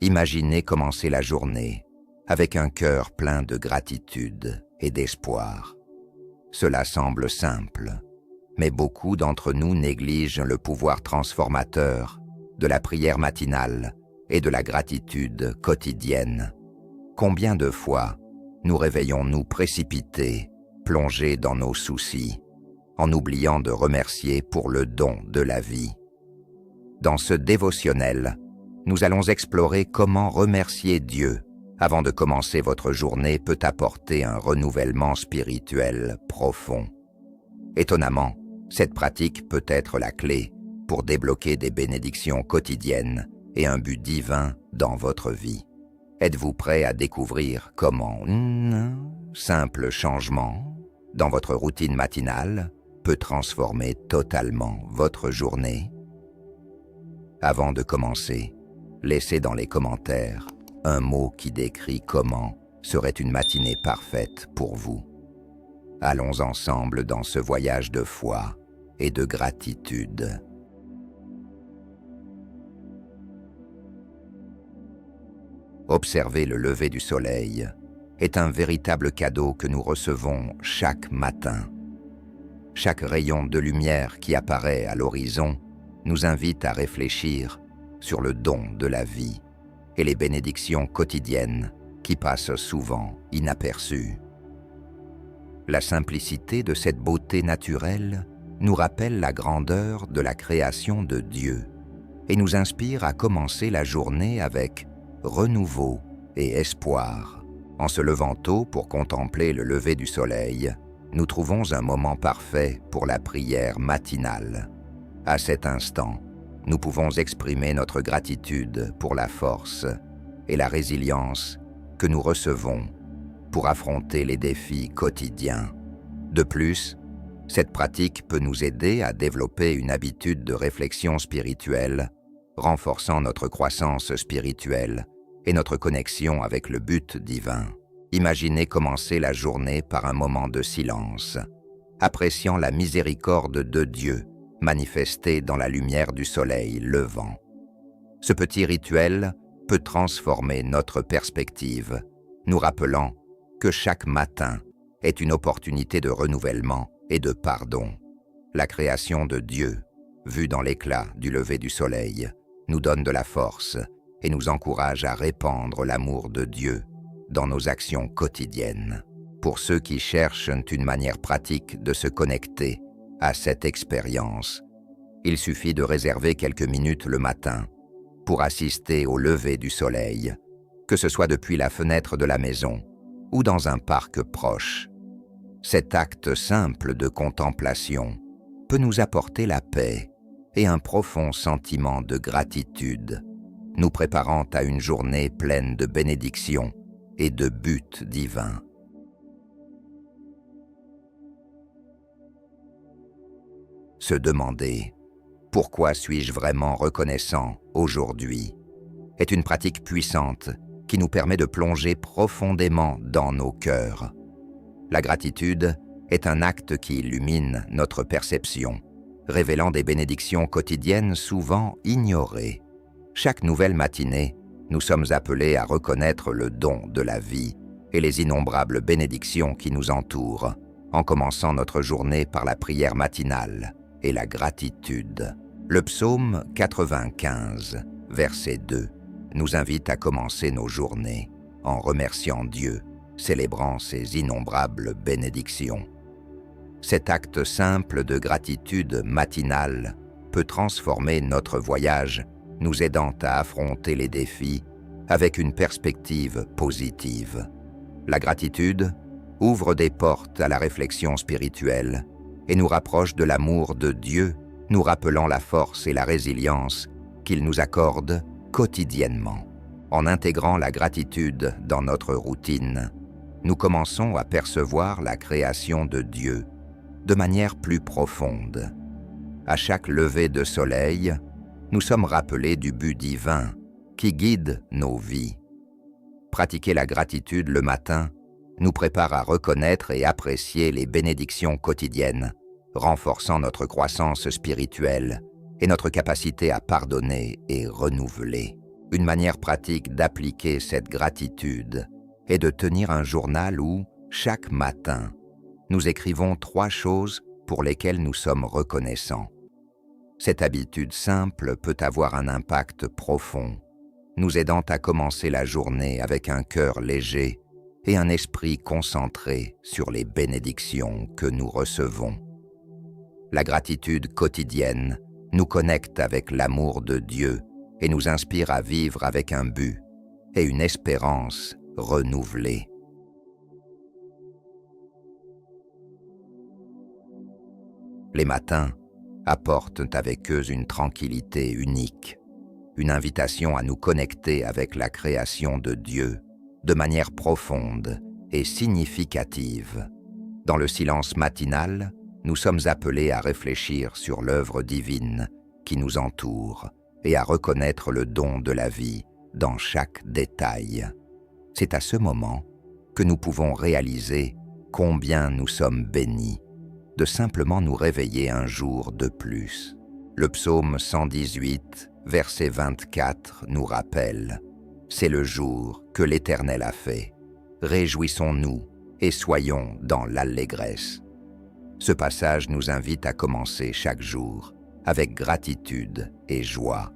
Imaginez commencer la journée avec un cœur plein de gratitude et d'espoir. Cela semble simple, mais beaucoup d'entre nous négligent le pouvoir transformateur de la prière matinale et de la gratitude quotidienne. Combien de fois nous réveillons-nous précipités, plongés dans nos soucis, en oubliant de remercier pour le don de la vie? Dans ce dévotionnel, nous allons explorer comment remercier Dieu avant de commencer votre journée peut apporter un renouvellement spirituel profond. Étonnamment, cette pratique peut être la clé pour débloquer des bénédictions quotidiennes et un but divin dans votre vie. Êtes-vous prêt à découvrir comment un simple changement dans votre routine matinale peut transformer totalement votre journée? Avant de commencer, laissez dans les commentaires un mot qui décrit comment serait une matinée parfaite pour vous. Allons ensemble dans ce voyage de foi et de gratitude. Observer le lever du soleil est un véritable cadeau que nous recevons chaque matin. Chaque rayon de lumière qui apparaît à l'horizon nous invite à réfléchir sur le don de la vie et les bénédictions quotidiennes qui passent souvent inaperçues. La simplicité de cette beauté naturelle nous rappelle la grandeur de la création de Dieu et nous inspire à commencer la journée avec renouveau et espoir. En se levant tôt pour contempler le lever du soleil, nous trouvons un moment parfait pour la prière matinale. À cet instant, nous pouvons exprimer notre gratitude pour la force et la résilience que nous recevons pour affronter les défis quotidiens. De plus, cette pratique peut nous aider à développer une habitude de réflexion spirituelle, renforçant notre croissance spirituelle et notre connexion avec le but divin. Imaginez commencer la journée par un moment de silence, appréciant la miséricorde de Dieu manifestée dans la lumière du soleil levant. Ce petit rituel peut transformer notre perspective, nous rappelant que chaque matin est une opportunité de renouvellement et de pardon. La création de Dieu, vue dans l'éclat du lever du soleil, nous donne de la force et nous encourage à répandre l'amour de Dieu dans nos actions quotidiennes. Pour ceux qui cherchent une manière pratique de se connecter à cette expérience, il suffit de réserver quelques minutes le matin pour assister au lever du soleil, que ce soit depuis la fenêtre de la maison ou dans un parc proche. Cet acte simple de contemplation peut nous apporter la paix et un profond sentiment de gratitude, nous préparant à une journée pleine de bénédictions et de buts divins. Se demander « Pourquoi suis-je vraiment reconnaissant aujourd'hui ?» est une pratique puissante qui nous permet de plonger profondément dans nos cœurs. La gratitude est un acte qui illumine notre perception, révélant des bénédictions quotidiennes souvent ignorées. Chaque nouvelle matinée, nous sommes appelés à reconnaître le don de la vie et les innombrables bénédictions qui nous entourent, en commençant notre journée par la prière matinale et la gratitude. Le psaume 95, verset 2, nous invite à commencer nos journées en remerciant Dieu, célébrant ses innombrables bénédictions. Cet acte simple de gratitude matinale peut transformer notre voyage, nous aidant à affronter les défis avec une perspective positive. La gratitude ouvre des portes à la réflexion spirituelle et nous rapproche de l'amour de Dieu, nous rappelant la force et la résilience qu'il nous accorde quotidiennement. En intégrant la gratitude dans notre routine, nous commençons à percevoir la création de Dieu de manière plus profonde. À chaque lever de soleil, nous sommes rappelés du but divin qui guide nos vies. Pratiquer la gratitude le matin nous prépare à reconnaître et apprécier les bénédictions quotidiennes, renforçant notre croissance spirituelle et notre capacité à pardonner et renouveler. Une manière pratique d'appliquer cette gratitude est de tenir un journal où, chaque matin, nous écrivons 3 choses pour lesquelles nous sommes reconnaissants. Cette habitude simple peut avoir un impact profond, nous aidant à commencer la journée avec un cœur léger et un esprit concentré sur les bénédictions que nous recevons. La gratitude quotidienne nous connecte avec l'amour de Dieu et nous inspire à vivre avec un but et une espérance renouvelée. Les matins apportent avec eux une tranquillité unique, une invitation à nous connecter avec la création de Dieu de manière profonde et significative. Dans le silence matinal, nous sommes appelés à réfléchir sur l'œuvre divine qui nous entoure et à reconnaître le don de la vie dans chaque détail. C'est à ce moment que nous pouvons réaliser combien nous sommes bénis de simplement nous réveiller un jour de plus. Le psaume 118, verset 24 nous rappelle « C'est le jour que l'Éternel a fait. Réjouissons-nous et soyons dans l'allégresse. » Ce passage nous invite à commencer chaque jour avec gratitude et joie,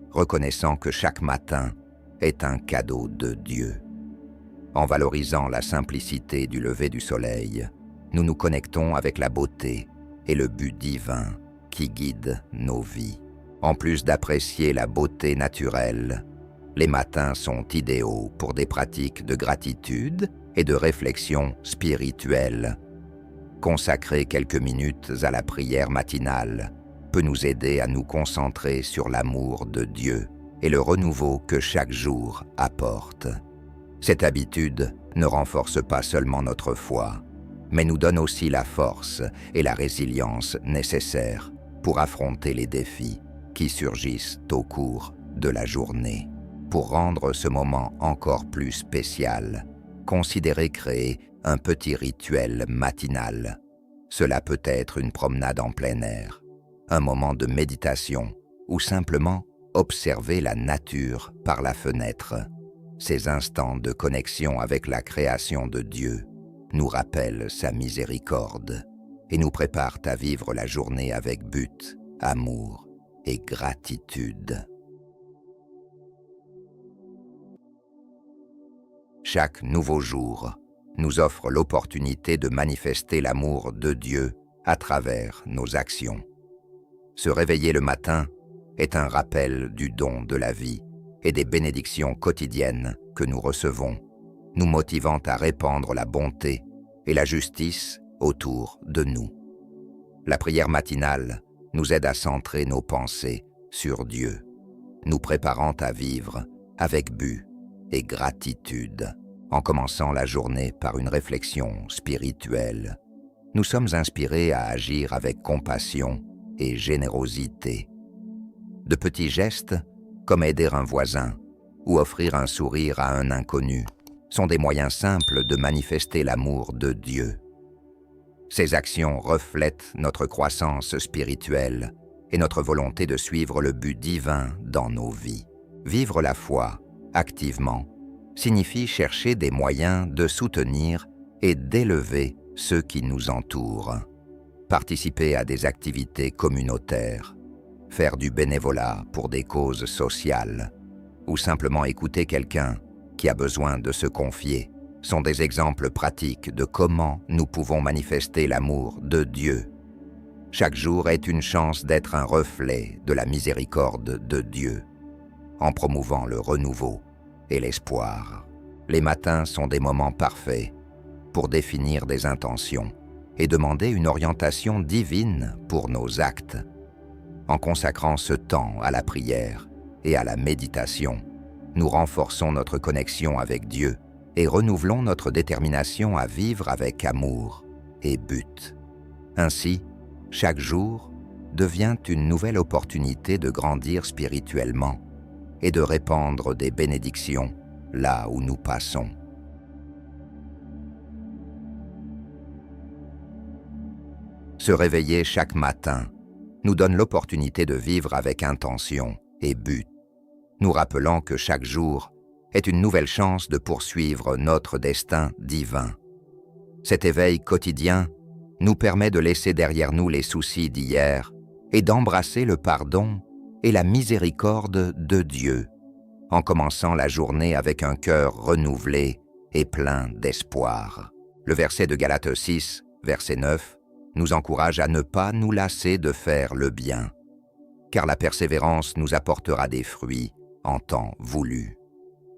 reconnaissant que chaque matin est un cadeau de Dieu. En valorisant la simplicité du lever du soleil, nous nous connectons avec la beauté et le but divin qui guide nos vies. En plus d'apprécier la beauté naturelle, les matins sont idéaux pour des pratiques de gratitude et de réflexion spirituelle. Consacrer quelques minutes à la prière matinale peut nous aider à nous concentrer sur l'amour de Dieu et le renouveau que chaque jour apporte. Cette habitude ne renforce pas seulement notre foi, mais nous donne aussi la force et la résilience nécessaires pour affronter les défis qui surgissent au cours de la journée. Pour rendre ce moment encore plus spécial, considérez créer un petit rituel matinal. Cela peut être une promenade en plein air, un moment de méditation ou simplement observer la nature par la fenêtre. Ces instants de connexion avec la création de Dieu nous rappellent sa miséricorde et nous préparent à vivre la journée avec but, amour et gratitude. Chaque nouveau jour nous offre l'opportunité de manifester l'amour de Dieu à travers nos actions. Se réveiller le matin est un rappel du don de la vie et des bénédictions quotidiennes que nous recevons, nous motivant à répandre la bonté et la justice autour de nous. La prière matinale nous aide à centrer nos pensées sur Dieu, nous préparant à vivre avec but et gratitude. En commençant la journée par une réflexion spirituelle, nous sommes inspirés à agir avec compassion et générosité. De petits gestes, comme aider un voisin ou offrir un sourire à un inconnu, sont des moyens simples de manifester l'amour de Dieu. Ces actions reflètent notre croissance spirituelle et notre volonté de suivre le but divin dans nos vies. Vivre la foi activement signifie chercher des moyens de soutenir et d'élever ceux qui nous entourent. Participer à des activités communautaires, faire du bénévolat pour des causes sociales, ou simplement écouter quelqu'un qui a besoin de se confier, sont des exemples pratiques de comment nous pouvons manifester l'amour de Dieu. Chaque jour est une chance d'être un reflet de la miséricorde de Dieu, en promouvant le renouveau et l'espoir. Les matins sont des moments parfaits pour définir des intentions et demander une orientation divine pour nos actes. En consacrant ce temps à la prière et à la méditation, nous renforçons notre connexion avec Dieu et renouvelons notre détermination à vivre avec amour et but. Ainsi, chaque jour devient une nouvelle opportunité de grandir spirituellement et de répandre des bénédictions là où nous passons. Se réveiller chaque matin nous donne l'opportunité de vivre avec intention et but. nous rappelant que chaque jour est une nouvelle chance de poursuivre notre destin divin. Cet éveil quotidien nous permet de laisser derrière nous les soucis d'hier et d'embrasser le pardon et la miséricorde de Dieu, en commençant la journée avec un cœur renouvelé et plein d'espoir. Le verset de Galates 6, verset 9, nous encourage à ne pas nous lasser de faire le bien, car la persévérance nous apportera des fruits en temps voulu.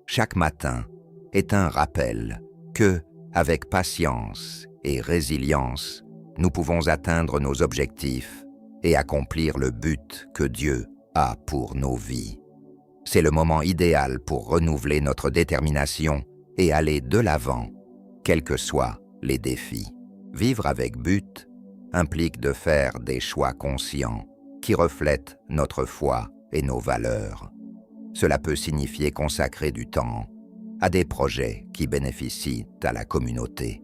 Chaque matin est un rappel que, avec patience et résilience, nous pouvons atteindre nos objectifs et accomplir le but que Dieu a pour nos vies. C'est le moment idéal pour renouveler notre détermination et aller de l'avant, quels que soient les défis. Vivre avec but implique de faire des choix conscients qui reflètent notre foi et nos valeurs. Cela peut signifier consacrer du temps à des projets qui bénéficient à la communauté,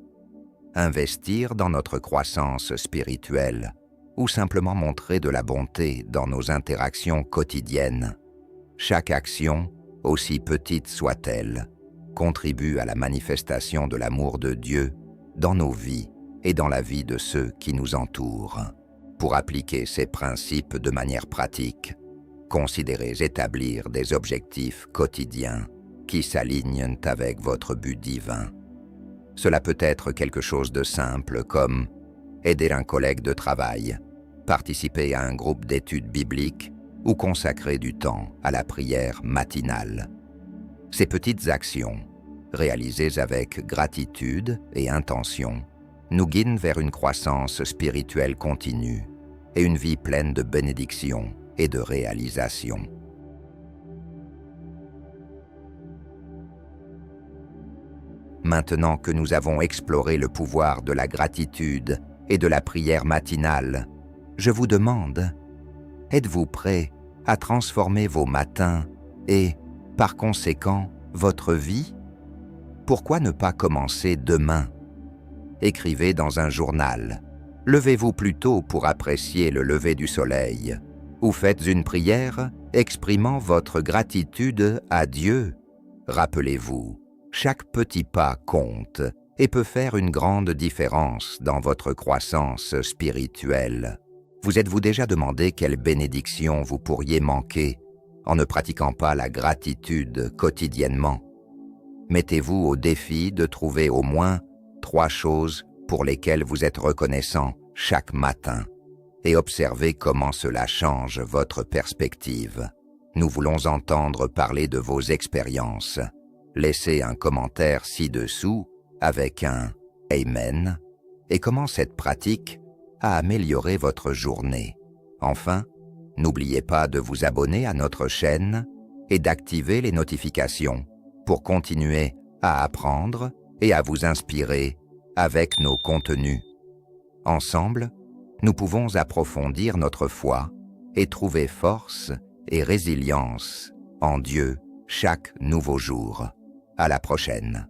investir dans notre croissance spirituelle ou simplement montrer de la bonté dans nos interactions quotidiennes. Chaque action, aussi petite soit-elle, contribue à la manifestation de l'amour de Dieu dans nos vies et dans la vie de ceux qui nous entourent. Pour appliquer ces principes de manière pratique, considérez établir des objectifs quotidiens qui s'alignent avec votre but divin. Cela peut être quelque chose de simple comme aider un collègue de travail, participer à un groupe d'études bibliques ou consacrer du temps à la prière matinale. Ces petites actions, réalisées avec gratitude et intention, nous guident vers une croissance spirituelle continue et une vie pleine de bénédictions et de réalisations. Maintenant que nous avons exploré le pouvoir de la gratitude et de la prière matinale, je vous demande, êtes-vous prêt à transformer vos matins et, par conséquent, votre vie? Pourquoi ne pas commencer demain? Écrivez dans un journal. Levez-vous plus tôt pour apprécier le lever du soleil. Ou faites une prière exprimant votre gratitude à Dieu. Rappelez-vous, chaque petit pas compte et peut faire une grande différence dans votre croissance spirituelle. Vous êtes-vous déjà demandé quelle bénédiction vous pourriez manquer en ne pratiquant pas la gratitude quotidiennement? Mettez-vous au défi de trouver au moins 3 choses pour lesquelles vous êtes reconnaissant chaque matin et observez comment cela change votre perspective. Nous voulons entendre parler de vos expériences. Laissez un commentaire ci-dessous avec un « Amen » et comment cette pratique a amélioré votre journée. Enfin, n'oubliez pas de vous abonner à notre chaîne et d'activer les notifications pour continuer à apprendre et à vous inspirer avec nos contenus. Ensemble, nous pouvons approfondir notre foi et trouver force et résilience en Dieu chaque nouveau jour. À la prochaine.